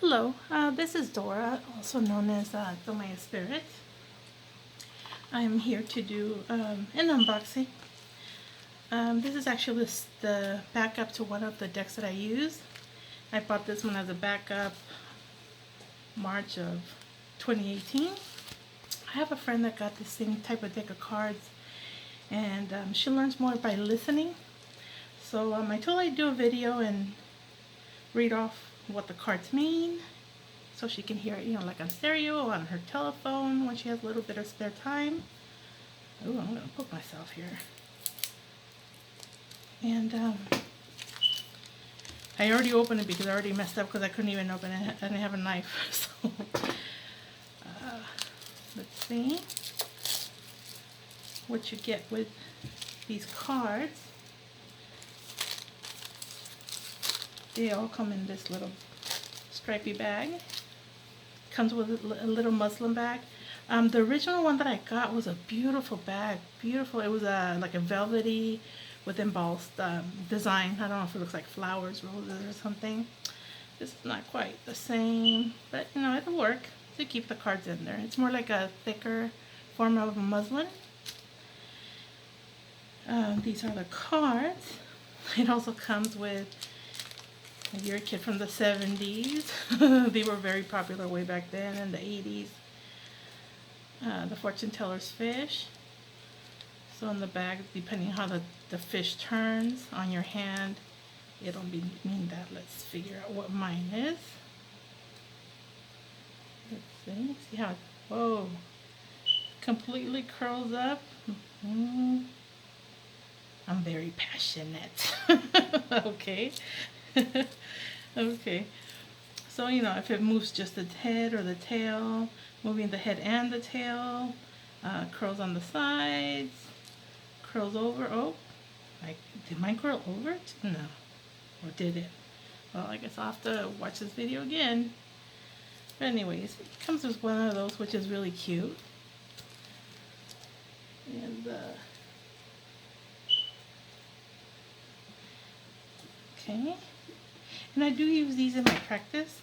Hello, this is Dora, also known as Domaya Spirit. I'm here to do an unboxing. This is actually the backup to one of the decks that I use. I bought this one as a backup March of 2018. I have a friend that got the same type of deck of cards, and she learns more by listening. So I told her I'd do a video and read off what the cards mean, so she can hear it, like on stereo or on her telephone when she has a little bit of spare time. Oh, I'm gonna poke myself here. And I already opened it because I already messed up because I couldn't even open it. I didn't have a knife. So let's see what you get with these cards. They all come in this little stripy bag. Comes with a little muslin bag. The original one that I got was a beautiful bag. Beautiful. It was like a velvety with embossed design. I don't know if it looks like flowers, roses, or something. It's not quite the same, but it'll work to keep the cards in there. It's more like a thicker form of muslin. These are the cards. It also comes with, if you're a kid from the 70s, they were very popular way back then, in the 80s. The fortune teller's fish. So in the bag, depending on how the fish turns on your hand, it'll mean that. Let's figure out what mine is. Let's see how, whoa, completely curls up. I'm very passionate. Okay. Okay. So, if it moves just the head or the tail, moving the head and the tail, curls on the sides, curls over. Oh, did mine curl over? No. Or did it? Well, I guess I'll have to watch this video again. But anyways, it comes with one of those, which is really cute. And, okay. And I do use these in my practice.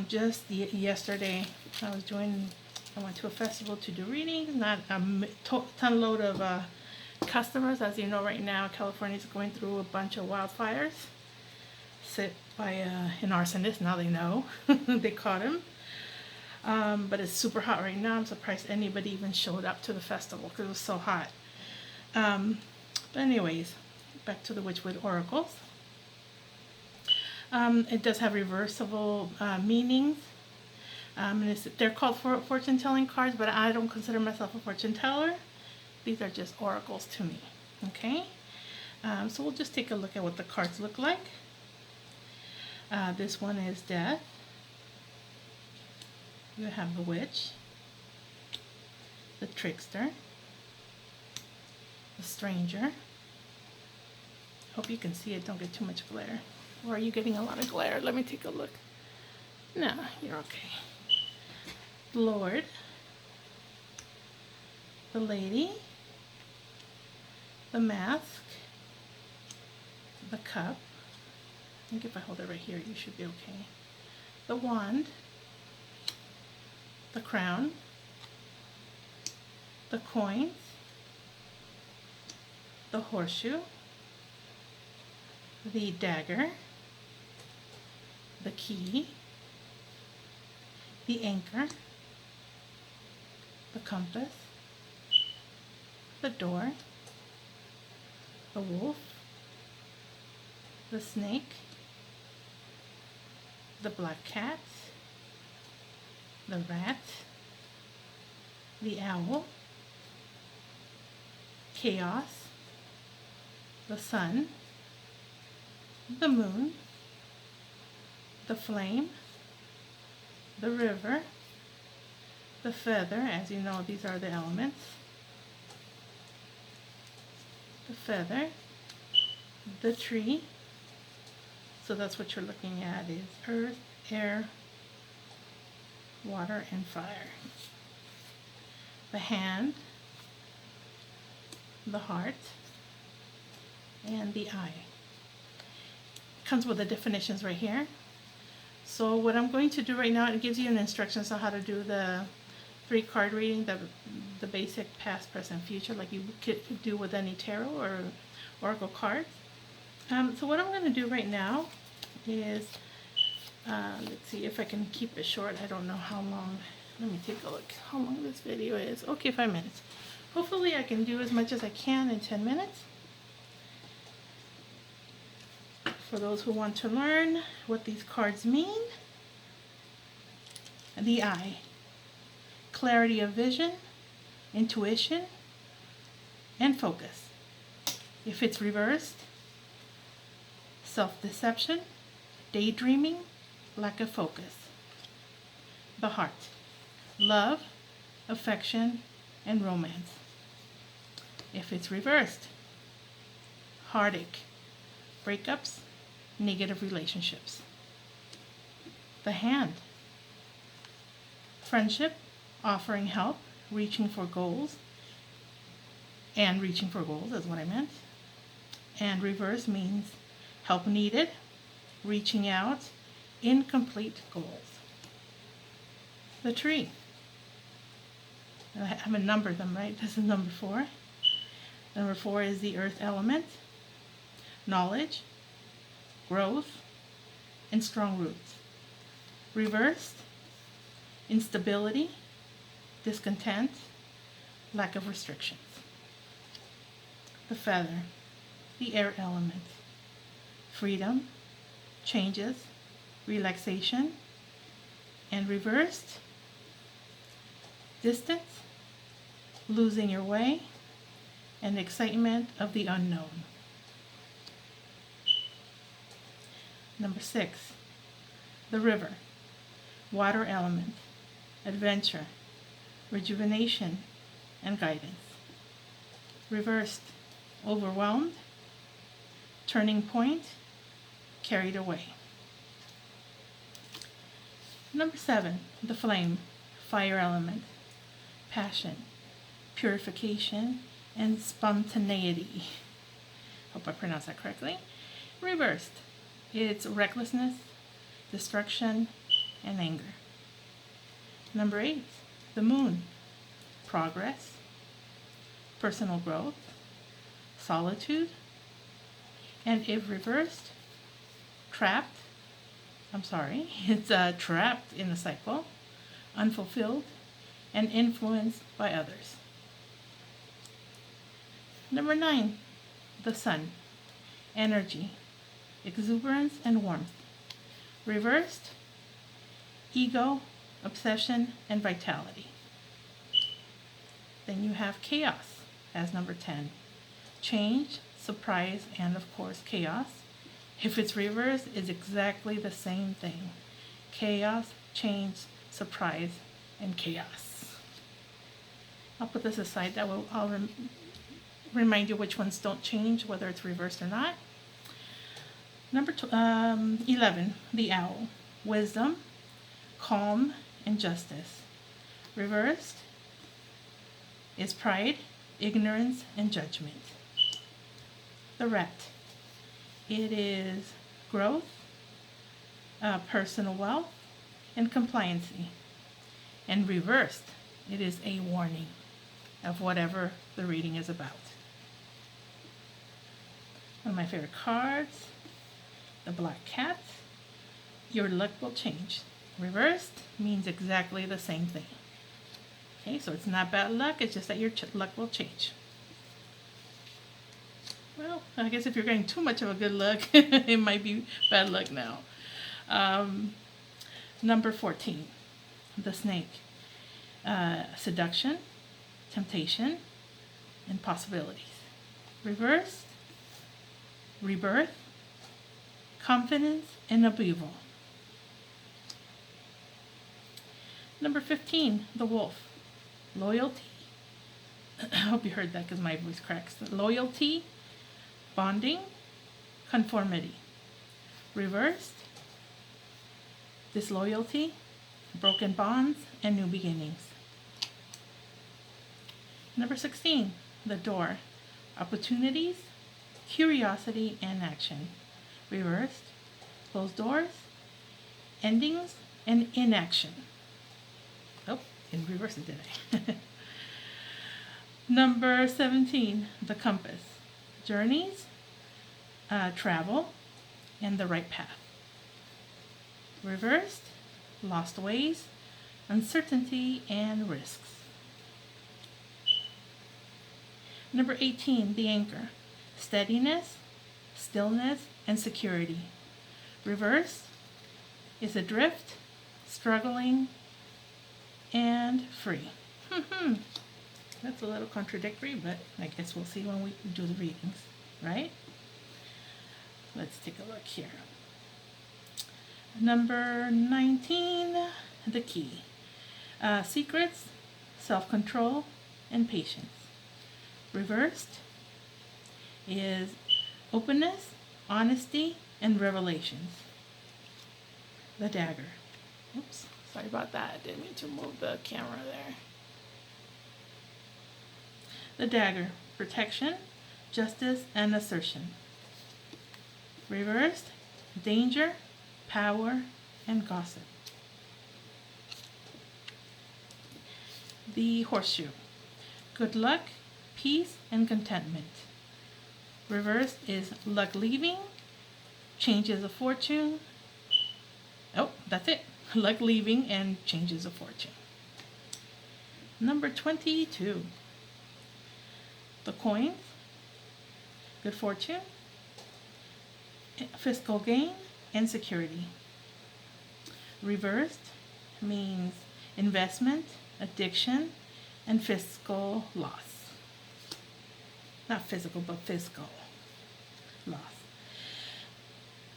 Just yesterday, I went to a festival to do readings. Not a ton load of customers. As you know, right now, California is going through a bunch of wildfires set by an arsonist. Now they know. They caught him. But it's super hot right now. I'm surprised anybody even showed up to the festival because it was so hot. But anyways, back to the Wychwood Oracles. It does have reversible meanings. They're called fortune telling cards, but I don't consider myself a fortune teller. These are just oracles to me. Okay? So we'll just take a look at what the cards look like. This one is death. You have the witch, the trickster, the stranger. Hope you can see it. Don't get too much glare. Or are you getting a lot of glare? Let me take a look. No, you're okay. The Lord, the Lady, the Mask, the Cup. I think if I hold it right here, you should be okay. The Wand, the Crown, the Coins, the Horseshoe, the Dagger, the Key, the Anchor, the Compass, the Door, the Wolf, the Snake, the Black Cat, the Rat, the Owl, Chaos, the Sun, the Moon, the Flame, the River, the Feather. As you know, these are the elements. The Feather, the Tree. So that's what you're looking at, is earth, air, water, and fire. The Hand, the Heart, and the Eye. Comes with the definitions right here. So what I'm going to do right now, it gives you an instructions on how to do the 3-card reading, the basic past, present, future, like you could do with any tarot or oracle cards. So what I'm going to do right now is, let's see if I can keep it short. I don't know how long. Let me take a look how long this video is. Okay, 5 minutes. Hopefully I can do as much as I can in 10 minutes. For those who want to learn what these cards mean, the eye, clarity of vision, intuition, and focus. If it's reversed, self-deception, daydreaming, lack of focus. The heart, love, affection, and romance. If it's reversed, heartache, breakups, negative relationships. The hand, friendship, offering help, reaching for goals, and reaching for goals is what I meant. And reverse means help needed, reaching out, incomplete goals. The tree, I haven't numbered them, right? This is number 4. Number 4 is the earth element, knowledge, growth, and strong roots. Reversed, instability, discontent, lack of restrictions. The feather, the air element, freedom, changes, relaxation, and reversed, distance, losing your way, and excitement of the unknown. Number 6, the river, water element, adventure, rejuvenation, and guidance. Reversed, overwhelmed, turning point, carried away. Number 7, the flame, fire element, passion, purification, and spontaneity. Hope I pronounced that correctly. Reversed, it's recklessness, destruction, and anger. Number 8, the moon, progress, personal growth, solitude, and if reversed, it's trapped in a cycle, unfulfilled, and influenced by others. Number 9, the sun, energy, exuberance, and warmth. Reversed, ego, obsession, and vitality. Then you have chaos as number 10. Change, surprise, and of course chaos. If it's reversed, it's exactly the same thing. Chaos, change, surprise, and chaos. I'll put this aside. I'll remind you which ones don't change, whether it's reversed or not. Number 11, the owl, wisdom, calm, and justice. Reversed is pride, ignorance, and judgment. The rat, it is growth, personal wealth, and compliancy. And reversed, it is a warning of whatever the reading is about. One of my favorite cards, the black cat, your luck will change. Reversed means exactly the same thing. Okay, so it's not bad luck, it's just that your luck will change. Well, I guess if you're getting too much of a good luck, it might be bad luck now. Number 14, the snake. Seduction, temptation, and possibilities. Reversed, rebirth, confidence, and upheaval. Number 15, the wolf. Loyalty. I hope you heard that because my voice cracks. Loyalty, bonding, conformity. Reversed, disloyalty, broken bonds, and new beginnings. Number 16, the door. Opportunities, curiosity, and action. Reversed, closed doors, endings, and inaction. Oh, in reverse it did I. Number 17, the compass. Journeys, travel, and the right path. Reversed, lost ways, uncertainty, and risks. Number 18, the anchor. Steadiness, stillness, and security. Reversed is adrift, struggling, and free. That's a little contradictory, but I guess we'll see when we do the readings, right? Let's take a look here. Number 19, the key. Secrets, self-control, and patience. Reversed is openness, honesty, and revelations. The dagger. Oops, sorry about that. I didn't mean to move the camera there. The dagger, protection, justice, and assertion. Reversed, danger, power, and gossip. The horseshoe, good luck, peace, and contentment. Reversed is luck leaving, changes of fortune. Oh, that's it. Luck leaving and changes of fortune. Number 22. The coins, good fortune, fiscal gain, and security. Reversed means investment, addiction, and fiscal loss. Not physical, but fiscal loss.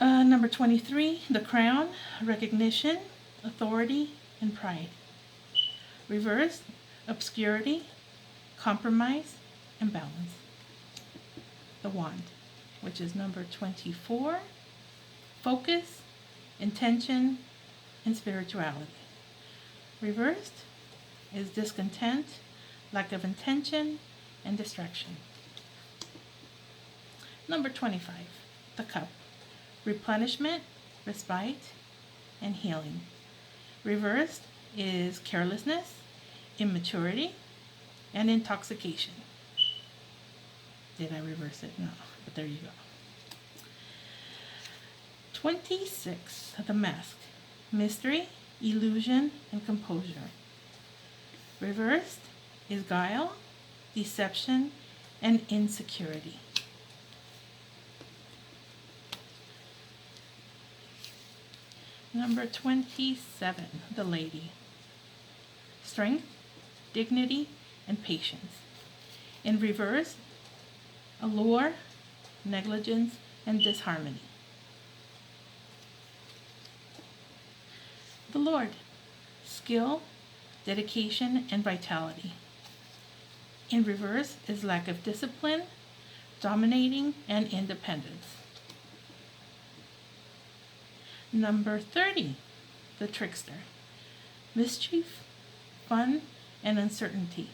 Number 23, the crown, recognition, authority, and pride. Reversed, obscurity, compromise, and balance. The wand, which is number 24, focus, intention, and spirituality. Reversed is discontent, lack of intention, and distraction. Number 25, the cup, replenishment, respite, and healing. Reversed is carelessness, immaturity, and intoxication. Did I reverse it? No, but there you go. 26, the mask, mystery, illusion, and composure. Reversed is guile, deception, and insecurity. Number 27, the lady, strength, dignity, and patience. In reverse, allure, negligence, and disharmony. The Lord, skill, dedication, and vitality. In reverse is lack of discipline, dominating, and independence. Number 30, the trickster, mischief, fun, and uncertainty.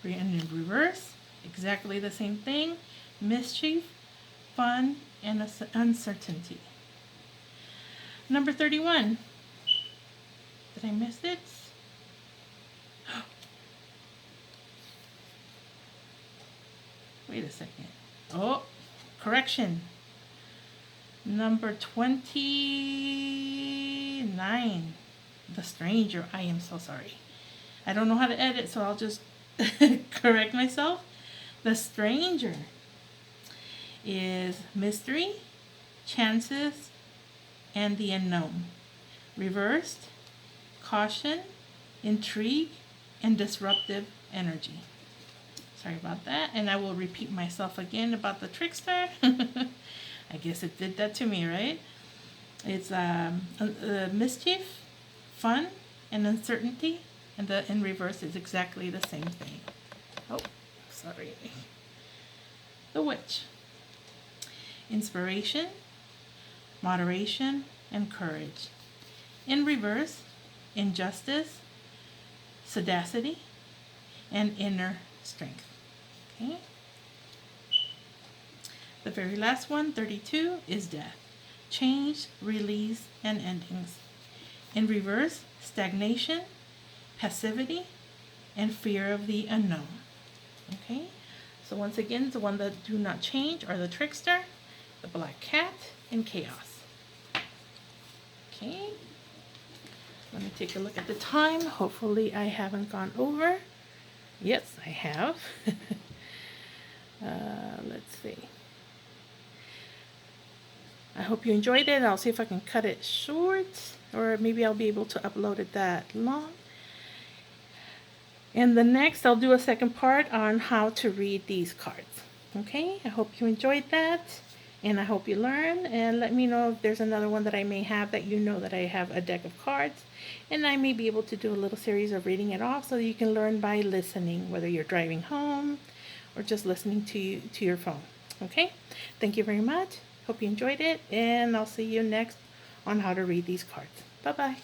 And in reverse, exactly the same thing, mischief, fun, and uncertainty. Number 31, did I miss it? Wait a second. Oh, correction. Number 29, the stranger. I am so sorry. I don't know how to edit, so I'll just correct myself. The stranger is mystery, chances, and the unknown. Reversed, caution, intrigue, and disruptive energy. Sorry about that. And I will repeat myself again about the trickster. I guess it did that to me, right? It's mischief, fun, and uncertainty. And the in reverse is exactly the same thing. Oh, sorry. The witch. Inspiration, moderation, and courage. In reverse, injustice, sagacity, and inner strength. Okay. The very last one, 32, is death. Change, release, and endings. In reverse, stagnation, passivity, and fear of the unknown. Okay, so once again, the one that do not change are the trickster, the black cat, and chaos. Okay, let me take a look at the time. Hopefully I haven't gone over. Yes, I have. Let's see. I hope you enjoyed it. I'll see if I can cut it short, or maybe I'll be able to upload it that long. And the next, I'll do a second part on how to read these cards. Okay, I hope you enjoyed that, and I hope you learn. And let me know if there's another one that I may have that you know that I have a deck of cards, and I may be able to do a little series of reading it off so you can learn by listening, whether you're driving home or just listening to your phone. Okay, thank you very much. Hope you enjoyed it, and I'll see you next on how to read these cards. Bye-bye.